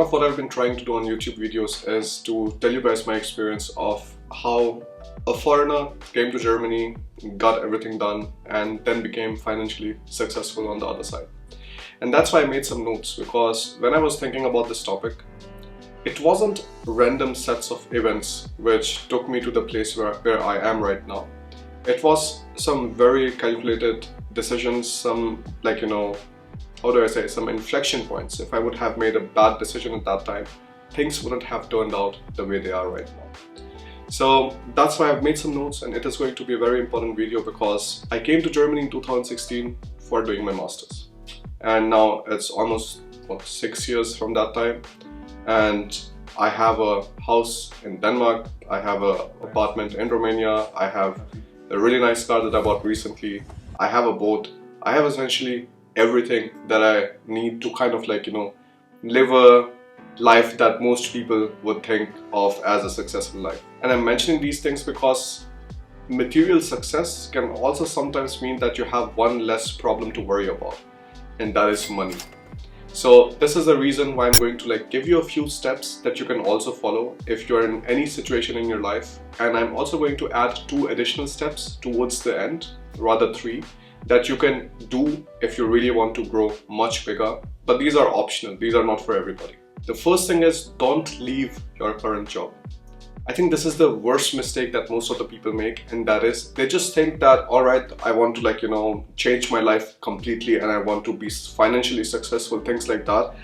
of what I've been trying to do on YouTube videos is to tell you guys my experience of how a foreigner came to Germany, got everything done, and then became financially successful on the other side. And that's why I made some notes, because when I was thinking about this topic, it wasn't random sets of events which took me to the place where I am right now. It was some very calculated decisions, some some inflection points. If I would have made a bad decision at that time, things wouldn't have turned out the way they are right now. So that's why I've made some notes, and it is going to be a very important video because I came to Germany in 2016 for doing my masters. And now it's almost 6 years from that time. And I have a house in Denmark, I have an apartment in Romania, I have a really nice car that I bought recently, I have a boat, I have essentially everything that I need to kind of live a life that most people would think of as a successful life. And I'm mentioning these things because material success can also sometimes mean that you have one less problem to worry about, and that is money. So this is the reason why I'm going to give you a few steps that you can also follow if you're in any situation in your life. And I'm also going to add 2 additional steps towards the end, rather 3, that you can do if you really want to grow much bigger. But these are optional, these are not for everybody. The first thing is, don't leave your current job. I think this is the worst mistake that most of the people make, and that is they just think that, alright, I want to change my life completely and I want to be financially successful, things like that.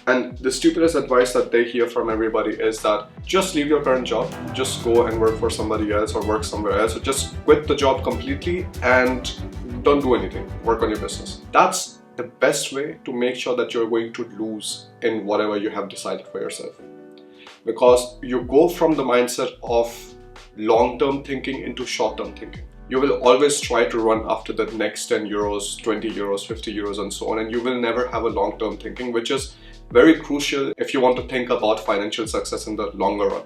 And the stupidest advice that they hear from everybody is that just leave your current job, just go and work for somebody else or work somewhere else, or just quit the job completely and don't do anything, work on your business. That's the best way to make sure that you're going to lose in whatever you have decided for yourself. Because you go from the mindset of long-term thinking into short-term thinking. You will always try to run after the next 10 euros, 20 euros, 50 euros and so on, and you will never have a long-term thinking, which is very crucial if you want to think about financial success in the longer run.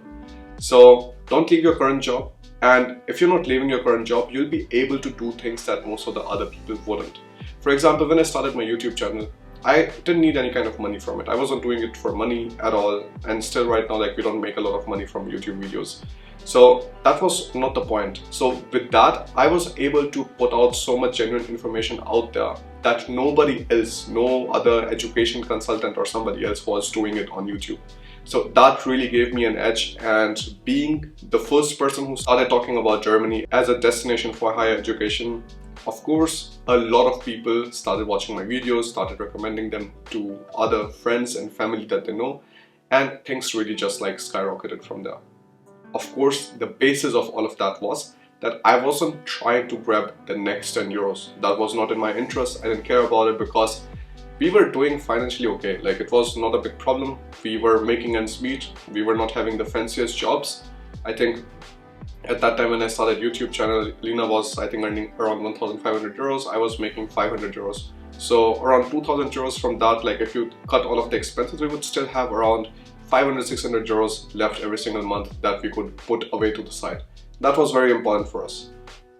So don't leave your current job, and if you're not leaving your current job, you'll be able to do things that most of the other people wouldn't. For example, when I started my YouTube channel, I didn't need any kind of money from it. I wasn't doing it for money at all, and still right now we don't make a lot of money from YouTube videos. So that was not the point. So with that, I was able to put out so much genuine information out there that nobody else, no other education consultant or somebody else was doing it on YouTube. So that really gave me an edge, and being the first person who started talking about Germany as a destination for higher education, of course, a lot of people started watching my videos, started recommending them to other friends and family that they know, and things really just skyrocketed from there. Of course, the basis of all of that was that I wasn't trying to grab the next 10 euros. That was not in my interest. I didn't care about it because we were doing financially okay. It was not a big problem. We were making ends meet. We were not having the fanciest jobs. I think at that time when I started YouTube channel, Lina was earning around 1,500 euros. I was making 500 euros. So around 2,000 euros from that, if you cut all of the expenses, we would still have around 500, 600 euros left every single month that we could put away to the side. That was very important for us.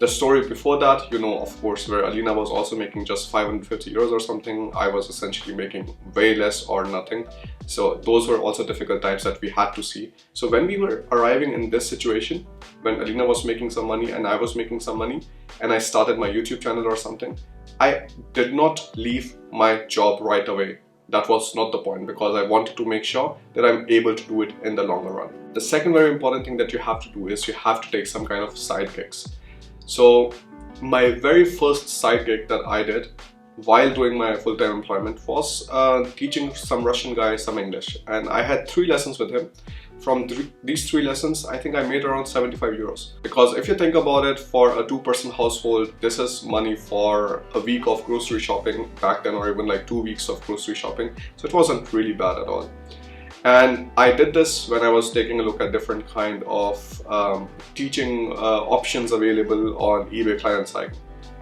The story before that, of course, where Alina was also making just 550 euros or something, I was essentially making way less or nothing. So those were also difficult times that we had to see. So when we were arriving in this situation, when Alina was making some money and I was making some money, and I started my YouTube channel or something, I did not leave my job right away. That was not the point, because I wanted to make sure that I'm able to do it in the longer run. The second very important thing that you have to do is you have to take some kind of side gigs. So my very first side gig that I did while doing my full-time employment was teaching some Russian guy some English, and I had 3 lessons with him. From these 3 lessons, I think I made around 75 euros. Because if you think about it, for a 2-person household, this is money for a week of grocery shopping back then, or even 2 weeks of grocery shopping. So it wasn't really bad at all. And I did this when I was taking a look at different kind of teaching options available on eBay Kleinanzeigen.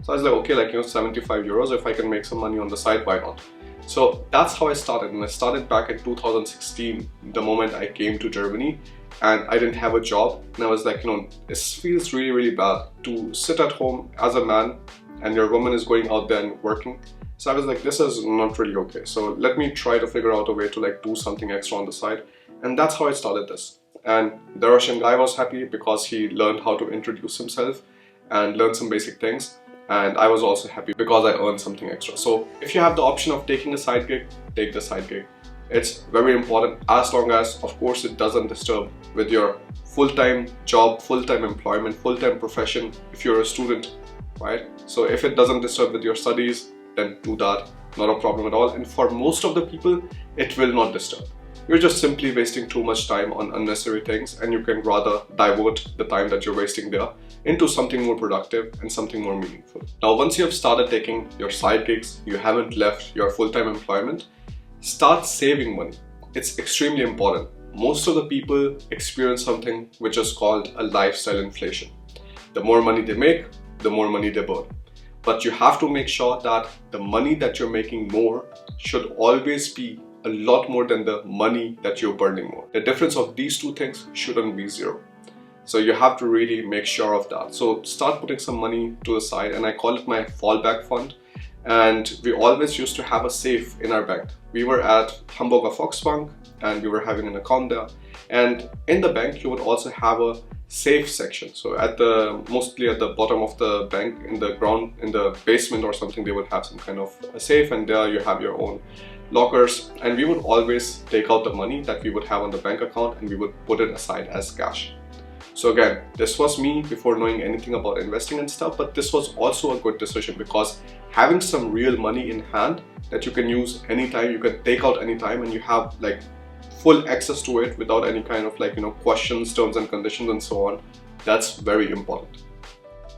So I was okay, 75 euros, if I can make some money on the side, why not? So that's how I started, and I started back in 2016, the moment I came to Germany, and I didn't have a job, and I was this feels really, really bad to sit at home as a man and your woman is going out there and working, So I was like, this is not really okay. So let me try to figure out a way to like do something extra on the side. And that's how I started this. And the Russian guy was happy because he learned how to introduce himself and learn some basic things. And I was also happy because I earned something extra. So if you have the option of taking a side gig, take the side gig. It's very important, as long as, of course, it doesn't disturb with your full-time job, full-time employment, full-time profession if you're a student, right? So if it doesn't disturb with your studies, then do that, not a problem at all. And for most of the people, it will not disturb. You're just simply wasting too much time on unnecessary things, and you can rather divert the time that you're wasting there into something more productive and something more meaningful. Now, once you have started taking your side gigs, you haven't left your full-time employment, start saving money. It's extremely important. Most of the people experience something which is called a lifestyle inflation. The more money they make, the more money they burn. But you have to make sure that the money that you're making more should always be a lot more than the money that you're burning more. The difference of these two things shouldn't be zero. So you have to really make sure of that. So start putting some money to the side, and I call it my fallback fund. And we always used to have a safe in our bank. We were at Hamburger Volksbank and we were having an account there. And in the bank, you would also have a safe section. So mostly at the bottom of the bank, in the ground, in the basement or something, they would have some kind of a safe, and there you have your own lockers. And we would always take out the money that we would have on the bank account and we would put it aside as cash. So again, this was me before knowing anything about investing and stuff, but this was also a good decision because having some real money in hand that you can use anytime, you can take out anytime, and you have like full access to it without any kind of like, questions, terms and conditions and so on. That's very important.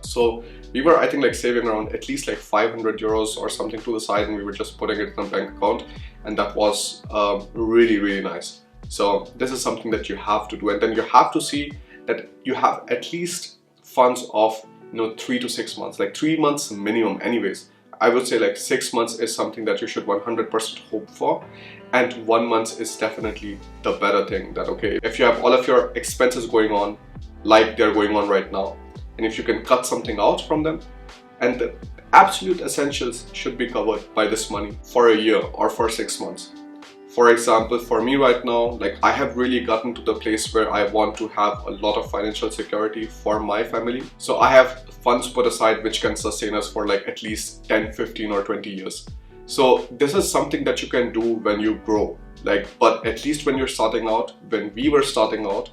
So we were, I think, like saving around at least like 500 euros or something to the side, and we were just putting it in a bank account, and that was really, really nice. So this is something that you have to do, and then you have to see that you have at least funds of 3 to 6 months, like 3 months minimum anyways. I would say like 6 months is something that you should 100% hope for, and 1 month is definitely the better thing. That okay, if you have all of your expenses going on like they're going on right now, and if you can cut something out from them, and the absolute essentials should be covered by this money for a year or for 6 months. For example, for me right now, like I have really gotten to the place where I want to have a lot of financial security for my family. So I have funds put aside which can sustain us for like at least 10, 15 or 20 years. So this is something that you can do when you grow. But at least when you're starting out, when we were starting out,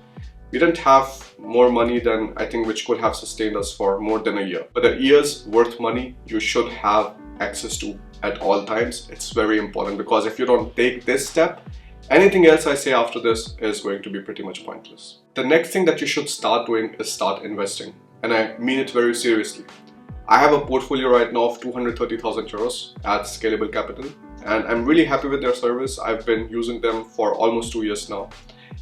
we didn't have more money than I think which could have sustained us for more than a year. But a year's worth money you should have access to at all times. It's very important, because if you don't take this step, anything else I say after this is going to be pretty much pointless. The next thing that you should start doing is start investing, and I mean it very seriously. I have a portfolio right now of 230,000 euros at Scalable Capital, and I'm really happy with their service. I've been using them for almost 2 years now,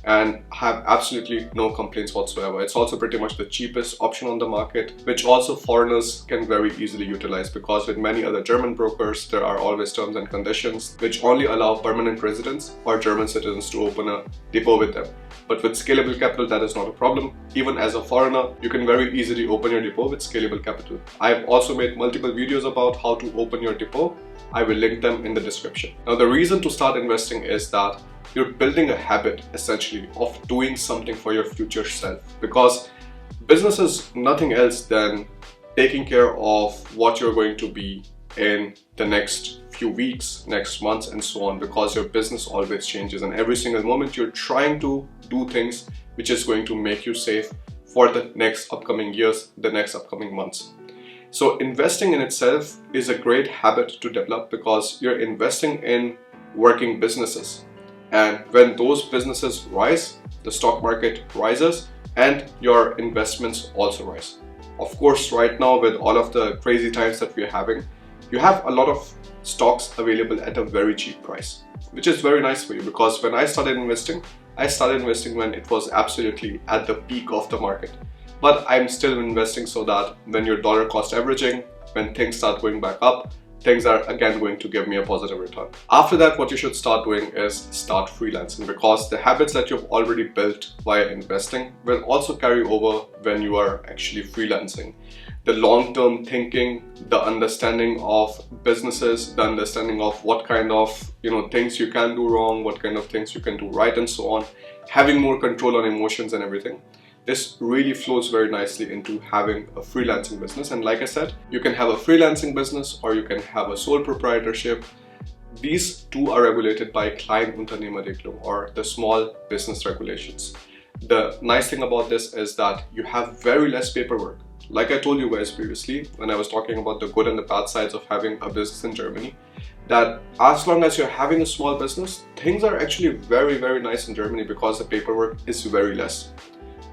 and have absolutely no complaints whatsoever. It's also pretty much the cheapest option on the market, which also foreigners can very easily utilize, because with many other German brokers, there are always terms and conditions which only allow permanent residents or German citizens to open a depot with them. But with Scalable Capital, that is not a problem. Even as a foreigner, you can very easily open your depot with Scalable Capital. I've also made multiple videos about how to open your depot. I will link them in the description. Now, the reason to start investing is that you're building a habit essentially of doing something for your future self, because business is nothing else than taking care of what you're going to be in the next few weeks, next months and so on, because your business always changes, and every single moment you're trying to do things which is going to make you safe for the next upcoming years, the next upcoming months. So investing in itself is a great habit to develop, because you're investing in working businesses. And when those businesses rise, the stock market rises and your investments also rise. Of course, right now with all of the crazy times that we're having, you have a lot of stocks available at a very cheap price, which is very nice for you, because when I started investing when it was absolutely at the peak of the market. But I'm still investing so that when you're dollar cost averaging, when things start going back up, things are again going to give me a positive return. After that, what you should start doing is start freelancing, because the habits that you've already built via investing will also carry over when you are actually freelancing. the long-term thinking, the understanding of businesses, the understanding of what kind of things you can do wrong, what kind of things you can do right, and so on, having more control on emotions and everything. This really flows very nicely into having a freelancing business. And like I said, you can have a freelancing business or you can have a sole proprietorship. These two are regulated by Kleinunternehmerregelung, or the small business regulations. The nice thing about this is that you have very less paperwork. Like I told you guys previously, when I was talking about the good and the bad sides of having a business in Germany, that as long as you're having a small business, things are actually very, very nice in Germany because the paperwork is very less.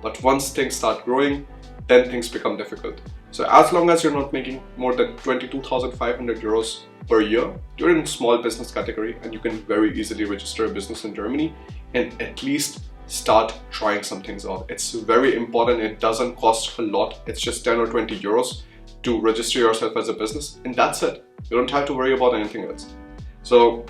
But once things start growing, then things become difficult. So as long as you're not making more than 22,500 euros per year, you're in small business category and you can very easily register a business in Germany and at least start trying some things out. It's very important. It doesn't cost a lot. It's just 10 or 20 euros to register yourself as a business, and that's it. You don't have to worry about anything else. So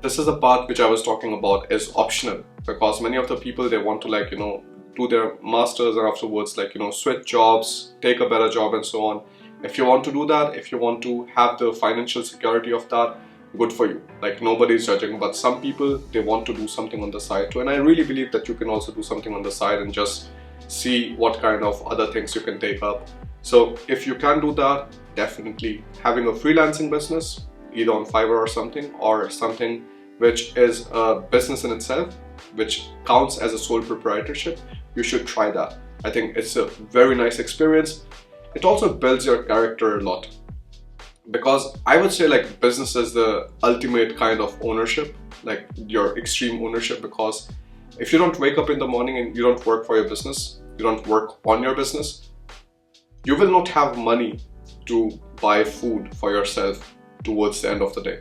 this is the part which I was talking about is optional, because many of the people, they want to do their masters and afterwards switch jobs, take a better job and so on. If you want to do that, if you want to have the financial security of that, good for you. Nobody's judging, but some people, they want to do something on the side too. And I really believe that you can also do something on the side and just see what kind of other things you can take up. So if you can do that, definitely having a freelancing business, either on Fiverr or something which is a business in itself, which counts as a sole proprietorship, you should try that. I think it's a very nice experience. It also builds your character a lot, because I would say business is the ultimate kind of ownership, your extreme ownership, because if you don't wake up in the morning and you don't work for your business, you don't work on your business, you will not have money to buy food for yourself towards the end of the day.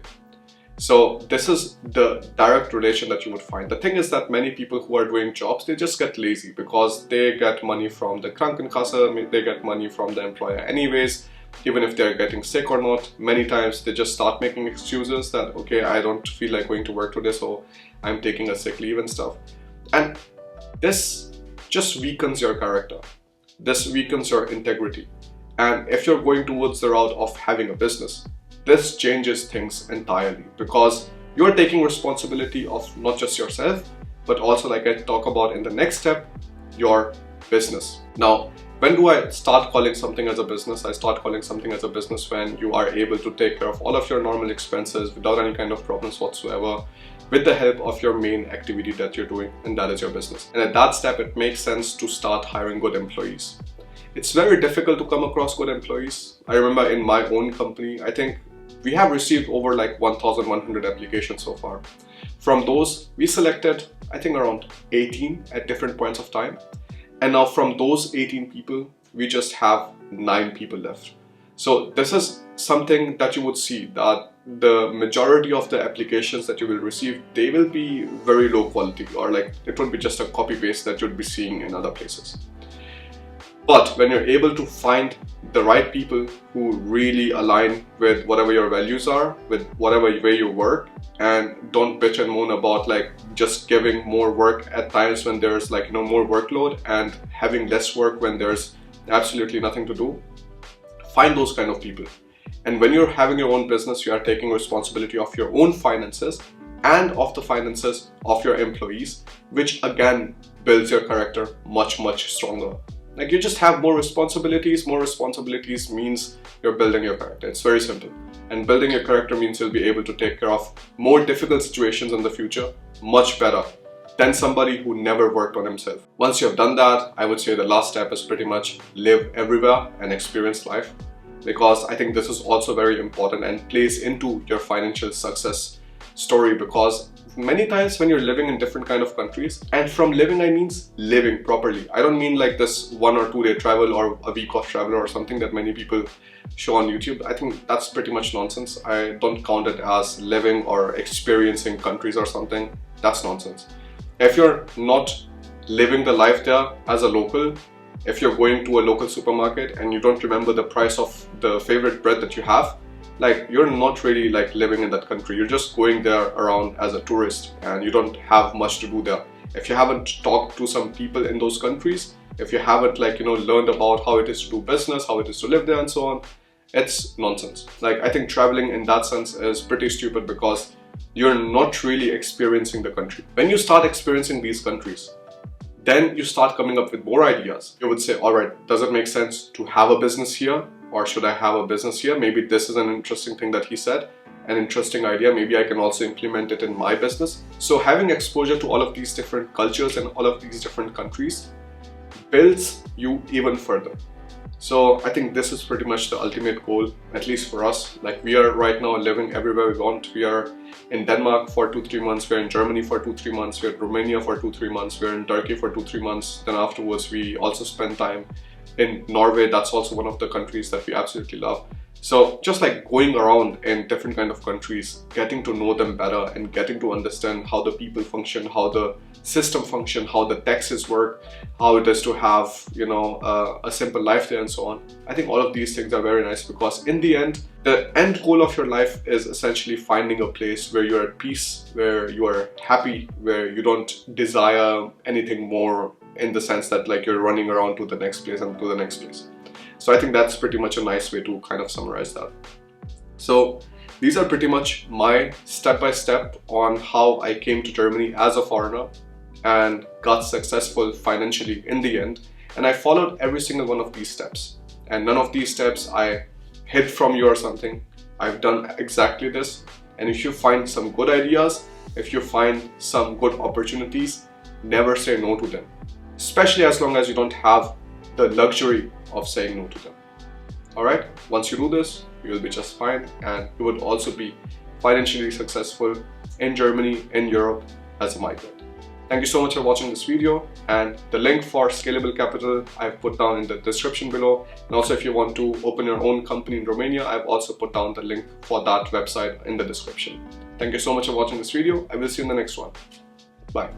So this is the direct relation that you would find. The thing is that many people who are doing jobs, they just get lazy because they get money from the Krankenkasse, they get money from the employer anyways, even if they're getting sick or not. Many times they just start making excuses that, okay, I don't feel like going to work today, so I'm taking a sick leave and stuff. And this just weakens your character. This weakens your integrity. And if you're going towards the route of having a business, this changes things entirely, because you're taking responsibility of not just yourself, but also, like I talk about in the next step, your business. Now, when do I start calling something as a business? I start calling something as a business when you are able to take care of all of your normal expenses without any kind of problems whatsoever, with the help of your main activity that you're doing, and that is your business. And at that step, it makes sense to start hiring good employees. It's very difficult to come across good employees. I remember in my own company, I think we have received over 1,100 applications so far. From those, we selected, I think, around 18 at different points of time. And now from those 18 people, we just have 9 people left. So this is something that you would see, that the majority of the applications that you will receive, they will be very low quality, or it would be just a copy paste that you'd be seeing in other places. But when you're able to find the right people who really align with whatever your values are, with whatever way you work, and don't bitch and moan about just giving more work at times when there's more workload, and having less work when there's absolutely nothing to do, find those kind of people. And when you're having your own business, you are taking responsibility of your own finances and of the finances of your employees, which again builds your character much, much stronger. You just have more responsibilities. More responsibilities means you're building your character. It's very simple. And building your character means you'll be able to take care of more difficult situations in the future much better than somebody who never worked on himself. Once you have done that, I would say the last step is pretty much live everywhere and experience life, because I think this is also very important and plays into your financial success story, because many times when you're living in different kind of countries, and from living I mean living properly. I don't mean this 1 or 2 day travel or a week of travel or something that many people show on YouTube. I think that's pretty much nonsense. I don't count it as living or experiencing countries or something. That's nonsense. If you're not living the life there as a local, if you're going to a local supermarket and you don't remember the price of the favorite bread that you have, you're not really living in that country. You're just going there around as a tourist and you don't have much to do there. If you haven't talked to some people in those countries, if you haven't learned about how it is to do business, how it is to live there and so on, it's nonsense. Like, I think traveling in that sense is pretty stupid because you're not really experiencing the country. When you start experiencing these countries, then you start coming up with more ideas. You would say, all right, does it make sense to have a business here? Or should I have a business here? Maybe this is an interesting thing that he said, an interesting idea. Maybe I can also implement it in my business. So having exposure to all of these different cultures and all of these different countries builds you even further. So I think this is pretty much the ultimate goal, at least for us. Like, we are right now living everywhere we want. We are in Denmark for 2-3 months, we're in Germany for 2-3 months, we're in Romania for 2-3 months, we're in Turkey for 2-3 months. Then afterwards we also spend time in Norway. That's also one of the countries that we absolutely love. So just like going around in different kind of countries, getting to know them better and getting to understand how the people function, how the system function, how the taxes work, how it is to have, a simple life there and so on. I think all of these things are very nice because in the end, the end goal of your life is essentially finding a place where you're at peace, where you are happy, where you don't desire anything more, in the sense that like you're running around to the next place and to the next place. So I think that's pretty much a nice way to kind of summarize that. So these are pretty much my step-by-step on how I came to Germany as a foreigner and got successful financially in the end. And I followed every single one of these steps. And none of these steps I hid from you or something. I've done exactly this. And if you find some good ideas, if you find some good opportunities, never say no to them. Especially as long as you don't have the luxury of saying no to them. Alright, once you do this, you will be just fine, and you would also be financially successful in Germany, in Europe, as a migrant. Thank you so much for watching this video, and the link for Scalable Capital I've put down in the description below. And also, if you want to open your own company in Romania, I've also put down the link for that website in the description. Thank you so much for watching this video. I will see you in the next one. Bye.